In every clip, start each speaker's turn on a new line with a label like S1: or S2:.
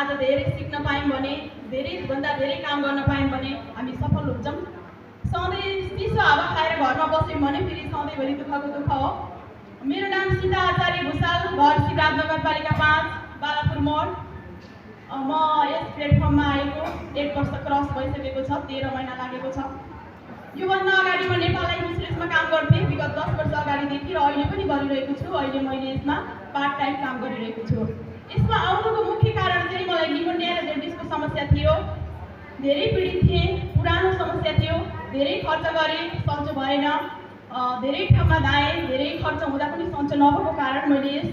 S1: आज धेरै सिक्न पायौँ भने, धेरैभन्दा धेरै काम गर्न पायौँ भने हामी सफल हुन्छौँ। सधैँ चिसो हावा खाएर घरमा बस्यौँ भने फेरि सधैँभरि दुःखको दुःख हो। मेरो नाम सीता आचार्य भुषाल, घर शिवराज नगरपालिका 5, बालापुर मोड। म यस प्लेटफर्ममा आएको 1 वर्ष क्रस भइसकेको छ, 13 महिना लागेको छ। योभन्दा अगाडि म नेपाल लाइफ इन्सुरेन्समा काम गर्थेँ विगत 10 वर्ष अगाडिदेखि, र अहिले पनि गरिरहेको छु। अहिले मैले यसमा पार्ट टाइम काम गरिरहेको छु। यसमा आउनुको मुख्य कारण चाहिँ मलाई निमोनिया र जेन्डिसको समस्या थियो। धेरै पीडित थिएँ, पुरानो समस्या थियो, धेरै खर्च गरेँ, सन्चो भएन। धेरै ठाउँमा धाएँ, धेरै खर्च हुँदा पनि सन्चो नभएको कारण मैले यस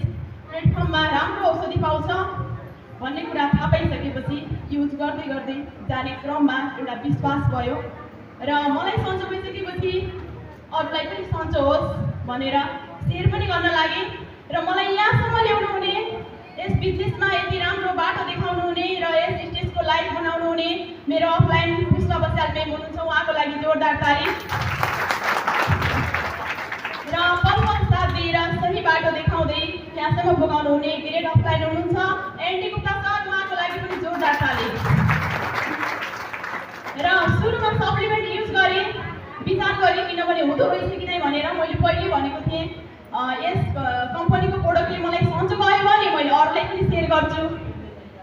S1: प्लेटफर्ममा राम्रो औषधि पाउँछ भन्ने कुरा थाहा पाइसकेपछि युज गर्दै गर्दै जाने क्रममा एउटा विश्वास भयो, र मलाई सन्चो भइसकेपछि अरूलाई पनि सन्चो होस् भनेर सेयर पनि गर्न लागेँ। र मलाई यहाँसम्म ल्याउनु हुने, यस बिजनेसमा यति राम्रो बाटो देखाउनु हुने र यस स्टेजको लाइभ बनाउनु हुने मेरो अफलाइन पुष्पा बस्याल म्याम हुनुहुन्छ, उहाँको लागि जोरदार तारिफ। र पल साथ दिएर सही बाटो देखाउँदै यहाँसम्म पुगाउनु हुने ग्रेट अफलाइन हुनुहुन्छ एनडी गुप्ता सर, उहाँको लागि पनि जोरदार तालिम। र सुरुमा सप्लिमेन्ट युज गरेँ, विचार गरेँ किनभने हुँदो रहेछ कि नै भनेर। मैले पहिले भनेको थिएँ यस कम्पनीको प्रोडक्टले मलाई सन्चो भयो भने मैले अरूलाई पनि सेयर गर्छु,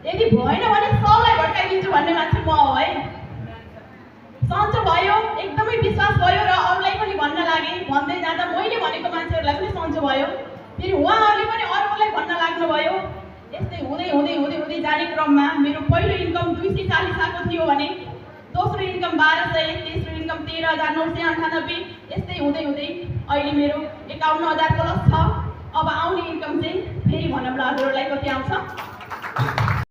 S1: यदि भएन भने सबलाई भट्काइदिन्छु भन्ने मान्छे म हो है। सन्चो भयो, एकदमै विश्वास भयो र अरूलाई पनि भन्न लागेँ। भन्दै जाँदा मैले भनेको मान्छेहरूलाई पनि सन्चो भयो, फेरि उहाँहरूले पनि अरूलाई भन्न लाग्नुभयो। यस्तै हुँदै हुँदै हुँदै हुँदै जाने क्रममा मेरो पहिलो इन्कम 240 आएको थियो भने दोस्रो इन्कम 1200, तेस्रो इन्कम 13,998, यस्तै हुँदै हुँदै अहिले मेरो 51,000 प्लस छ। अब आउने इन्कम चाहिँ